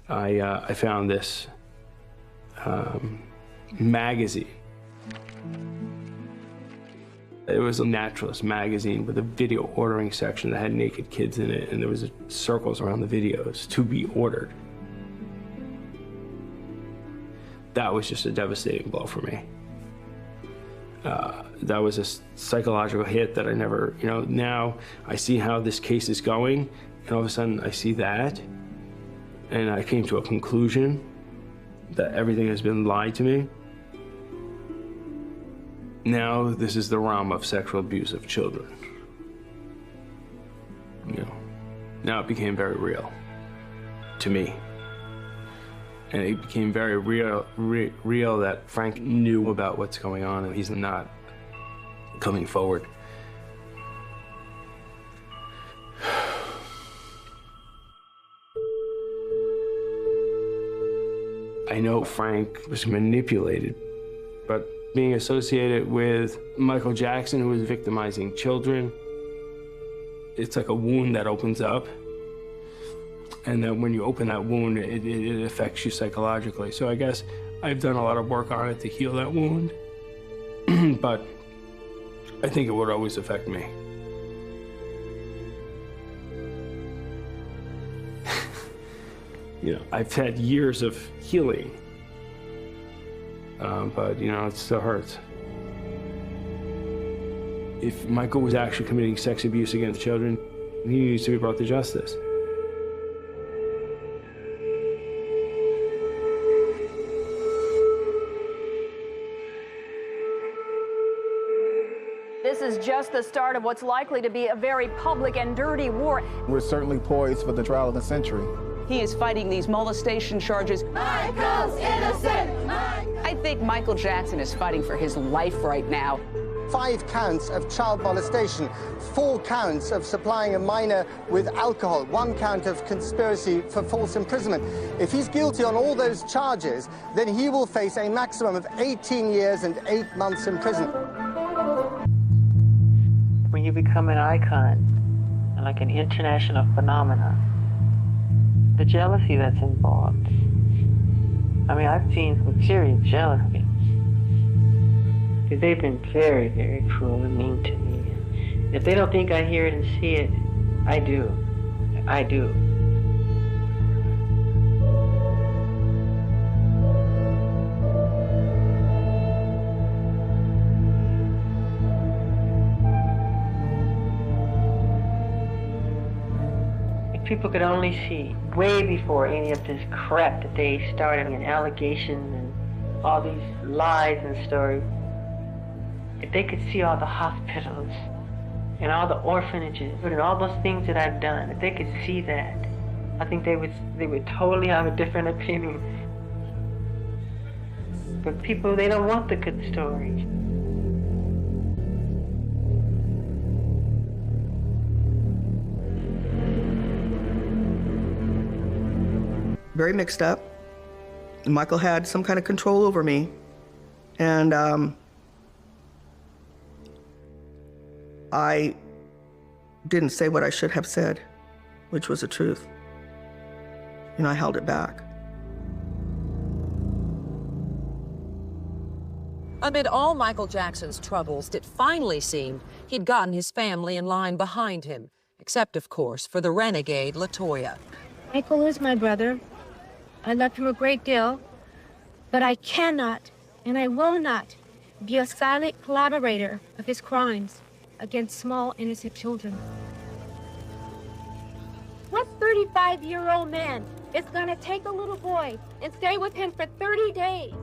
I found this magazine. It was a naturalist magazine with a video ordering section that had naked kids in it, and there was circles around the videos to be ordered. That was just a devastating blow for me. That was a psychological hit that I never, now I see how this case is going, and all of a sudden I see that, and I came to a conclusion that everything has been lied to me. Now this is the realm of sexual abuse of children. Now it became very real to me. And it became very real that Frank knew about what's going on and he's not coming forward. I know Frank was manipulated, but being associated with Michael Jackson, who was victimizing children, it's like a wound that opens up. And then when you open that wound, it affects you psychologically. So I guess I've done a lot of work on it to heal that wound, but I think it would always affect me. I've had years of healing, but it still hurts. If Michael was actually committing sex abuse against children, he needs to be brought to justice. This is just the start of what's likely to be a very public and dirty war. We're certainly poised for the trial of the century. He is fighting these molestation charges. Michael's innocent! I think Michael Jackson is fighting for his life right now. 5 counts of child molestation, 4 counts of supplying a minor with alcohol, 1 count of conspiracy for false imprisonment. If he's guilty on all those charges, then he will face a maximum of 18 years and 8 months in prison. When you become an icon, like an international phenomenon, the jealousy that's involved. I mean, I've seen some serious jealousy. Because they've been very, very cruel and mean to me. If they don't think I hear it and see it, I do. I do. People could only see way before any of this crap that they started and allegations and all these lies and stories. If they could see all the hospitals and all the orphanages and all those things that I've done, if they could see that, I think they would totally have a different opinion. But people, they don't want the good stories. Very mixed up. Michael had some kind of control over me. And I didn't say what I should have said, which was the truth. I held it back. Amid all Michael Jackson's troubles, it finally seemed he'd gotten his family in line behind him, except, of course, for the renegade LaToya. Michael is my brother. I love him a great deal, but I cannot and I will not be a silent collaborator of his crimes against small, innocent children. What 35-year-old man is gonna take a little boy and stay with him for 30 days?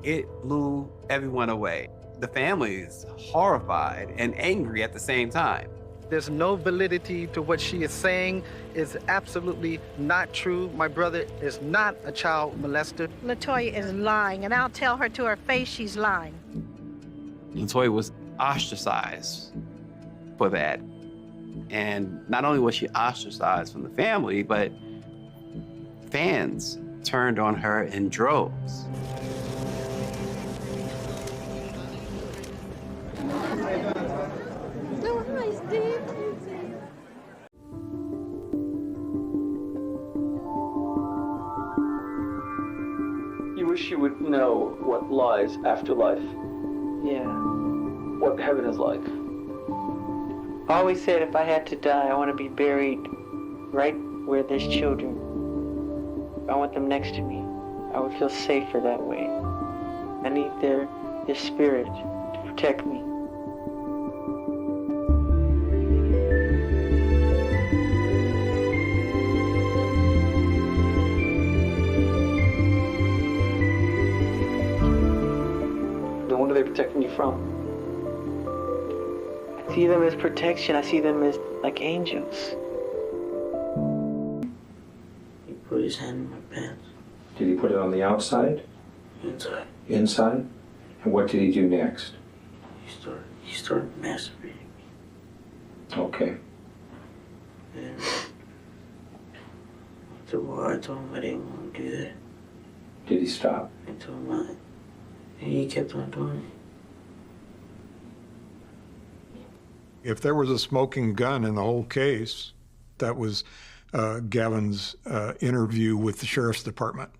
It blew everyone away. The family is horrified and angry at the same time. There's no validity to what she is saying. It's absolutely not true. My brother is not a child molester. LaToya is lying, and I'll tell her to her face she's lying. LaToya was ostracized for that. And not only was she ostracized from the family, but fans turned on her in droves. wish you would know what lies after life. Yeah. What heaven is like. I always said if I had to die, I want to be buried right where there's children. I want them next to me. I would feel safer that way. I need their spirit to protect me. Then what are they protecting you from? I see them as protection. I see them as like angels. He put his hand in my pants. Did he put it on the outside? Inside. Inside? And what did he do next? He started masturbating me. Okay. And after a while, I told him I didn't want to do that. Did he stop? I told him not. And he kept on doing it. If there was a smoking gun in the whole case, that was Gavin's interview with the sheriff's department.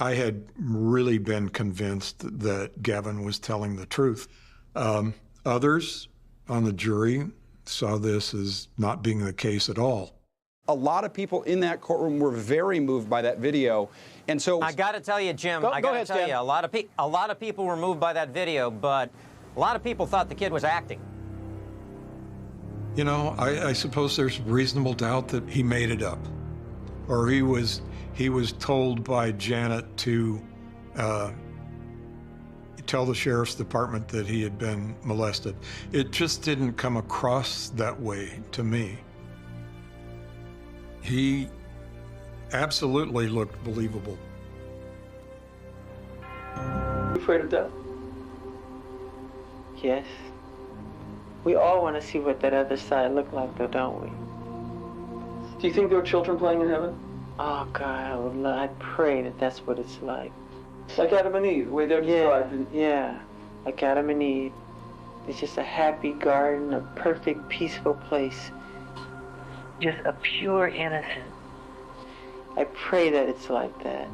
I had really been convinced that Gavin was telling the truth. Others on the jury saw this as not being the case at all. A lot of people in that courtroom were very moved by that video, and so I got to tell you, Jim. Go I got to ahead, tell Stan. you, a lot of people were moved by that video, but a lot of people thought the kid was acting. You know, I suppose there's reasonable doubt that he made it up, or he was told by Janet to tell the sheriff's department that he had been molested. It just didn't come across that way to me. He absolutely looked believable. Are you afraid of death? Yes. We all want to see what that other side looked like, though, don't we? Do you think there are children playing in heaven? Oh, God, I pray that that's what it's like. Like Adam and Eve, the way they're described. Yeah, like Adam and Eve. It's just a happy garden, a perfect, peaceful place. Just a pure innocence. I pray that it's like that.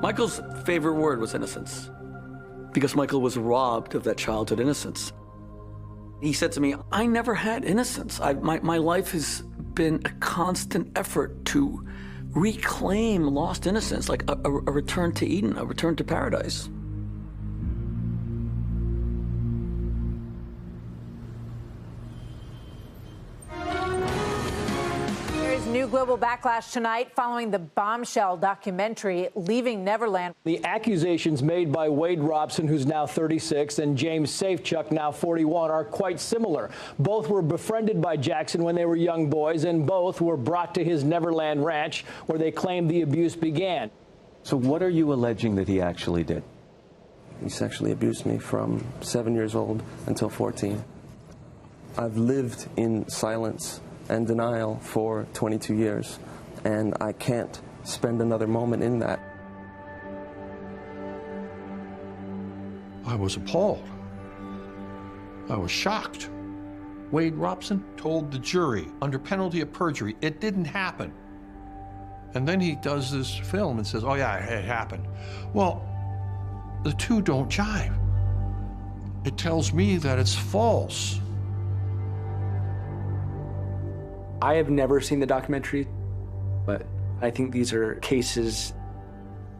Michael's favorite word was innocence, because Michael was robbed of that childhood innocence. He said to me, I never had innocence. My life has been a constant effort to reclaim lost innocence, like a return to Eden, a return to paradise. New global backlash tonight following the bombshell documentary Leaving Neverland. The accusations made by Wade Robson, who's now 36, and James Safechuck, now 41, are quite similar. Both were befriended by Jackson when they were young boys, and both were brought to his Neverland ranch, where they claimed the abuse began. So what are you alleging that he actually did? He sexually abused me from 7 years old until 14. I've lived in silence and denial for 22 years, and I can't spend another moment in that. I was appalled. I was shocked. Wade Robson told the jury under penalty of perjury it didn't happen. And then he does this film and says, oh yeah, it happened. Well, the two don't jive. It tells me that it's false. I have never seen the documentary, but I think these are cases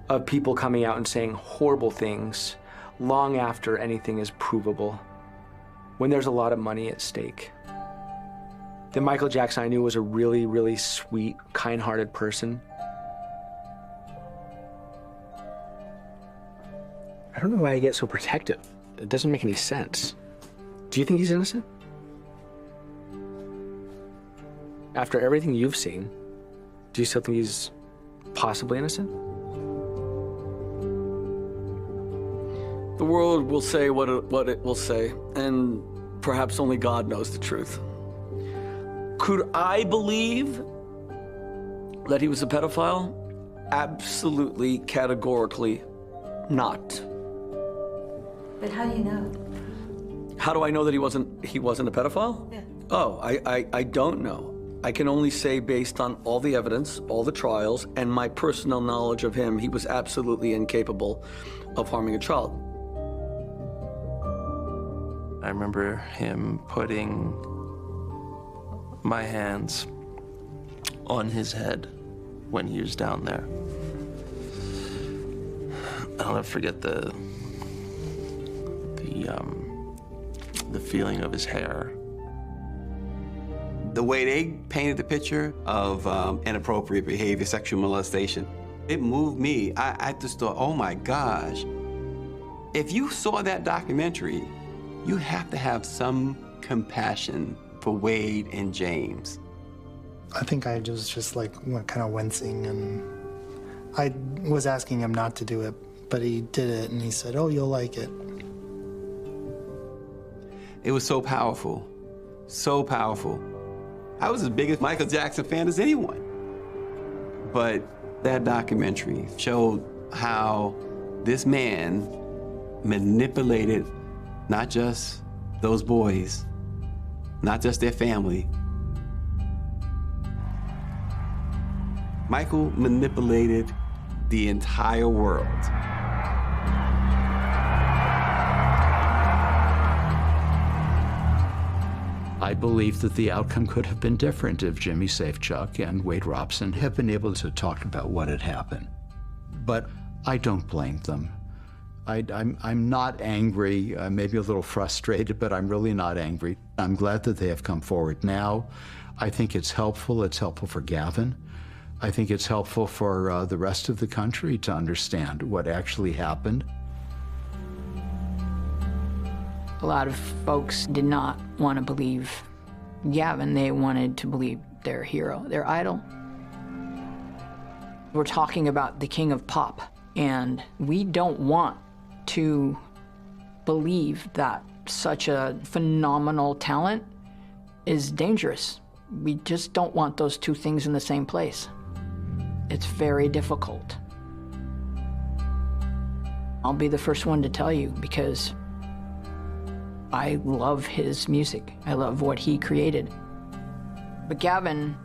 of people coming out and saying horrible things long after anything is provable, when there's a lot of money at stake. The Michael Jackson I knew was a really, really sweet, kind-hearted person. I don't know why I get so protective. It doesn't make any sense. Do you think he's innocent? After everything you've seen, do you still think he's possibly innocent? The world will say what it will say, and perhaps only God knows the truth. Could I believe that he was a pedophile? Absolutely, categorically not. But how do you know? How do I know that he wasn't a pedophile? Yeah. Oh, I don't know. I can only say, based on all the evidence, all the trials, and my personal knowledge of him, he was absolutely incapable of harming a child. I remember him putting my hands on his head when he was down there. I'll never forget the feeling of his hair. The way they painted the picture of inappropriate behavior, sexual molestation, it moved me. I just thought, oh my gosh. If you saw that documentary, you have to have some compassion for Wade and James. I think I was just like kind of wincing, and I was asking him not to do it, but he did it, and he said, oh, you'll like it. It was so powerful, so powerful. I was as big a Michael Jackson fan as anyone. But that documentary showed how this man manipulated not just those boys, not just their family. Michael manipulated the entire world. I believe that the outcome could have been different if Jimmy Safechuck and Wade Robson had been able to talk about what had happened. But I don't blame them. I'm not angry, maybe a little frustrated, but I'm really not angry. I'm glad that they have come forward now. I think it's helpful. It's helpful for Gavin. I think it's helpful for the rest of the country to understand what actually happened. A lot of folks did not want to believe Gavin. They wanted to believe their hero, their idol. We're talking about the king of pop, and we don't want to believe that such a phenomenal talent is dangerous. We just don't want those two things in the same place. It's very difficult. I'll be the first one to tell you, because I love his music. I love what he created. But Gavin,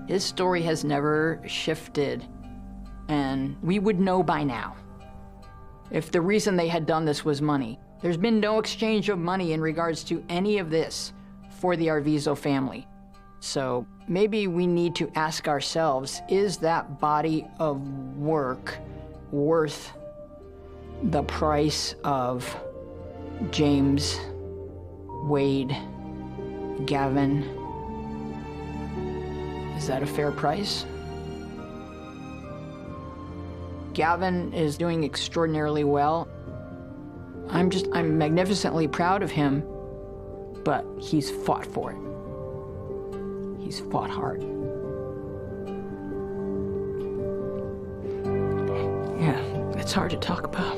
his story has never shifted, and we would know by now. If the reason they had done this was money, there's been no exchange of money in regards to any of this for the Arvizo family. So maybe we need to ask ourselves, is that body of work worth the price of James, Wade, Gavin? Is that a fair price? Gavin is doing extraordinarily well. I'm magnificently proud of him, but he's fought for it. He's fought hard. Yeah, it's hard to talk about.